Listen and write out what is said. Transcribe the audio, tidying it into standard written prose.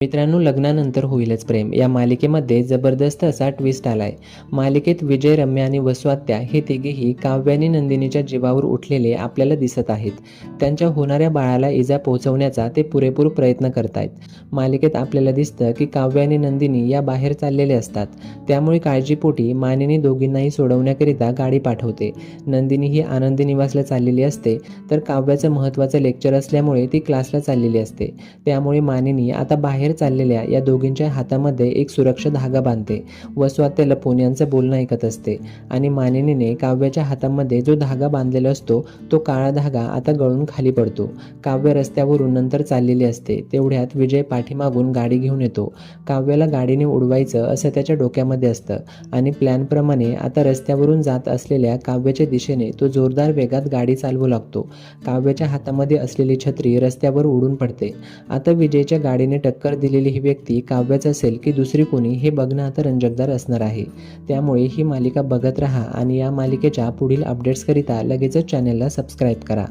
मित्रांनो, लग्नानंतर होईलच प्रेम या मालिकेमध्ये जबरदस्त असा ट्विस्ट आलाय. मालिकेत विजय, रम्या आणि वसुआत्या हे तिघेही काव्य आणि नंदिनीच्या जीवावर उठलेले आपल्याला दिसत आहेत. त्यांच्या होणाऱ्या बाळाला इजा पोहोचवण्याचा ते पुरेपूर प्रयत्न करतायत. मालिकेत आपल्याला दिसतं की काव्य आणि नंदिनी या बाहेर चाललेले असतात. त्यामुळे काळजीपोटी मानिनी दोघींनाही सोडवण्याकरिता गाडी पाठवते. नंदिनी ही आनंदी निवासला चाललेली असते, तर काव्याचं महत्त्वाचं लेक्चर असल्यामुळे ती क्लासला चाललेली असते. त्यामुळे मानिनी आता बाहेर चाललेल्या या दोघींच्या हातामध्ये एक सुरक्षा धागा बांधते. वसुआत्या लपून यांचं बोलणं ऐकत असते आणि मानिनीने काव्याच्या हातामध्ये जो धागा बांधलेला असतो तो काळा धागा आता गळून खाली पडतो. काव्य रस्त्यावरून नंतर चाललेली असते. तेवढ्यात विजय पाठीमागून गाडी घेऊन येतो. काव्याला गाडीने उडवायचं असं त्याच्या डोक्यामध्ये असतं आणि प्लॅनप्रमाणे आता रस्त्यावरून जात असलेल्या काव्याच्या दिशेने तो जोरदार वेगात गाडी चालवू लागतो. काव्याच्या हातामध्ये असलेली छत्री रस्त्यावर उडून पडते. आता विजयच्या गाडीने टक्कर दिलेली ही व्यक्ती काव्याच असेल की दुसरी कोणी हे बघणं आता रंजकदार असणार आहे. त्यामुळे ही मालिका बघत राहा आणि या मालिकेच्या पुढील अपडेट्सकरिता लगेचच चॅनलला सबस्क्राईब करा.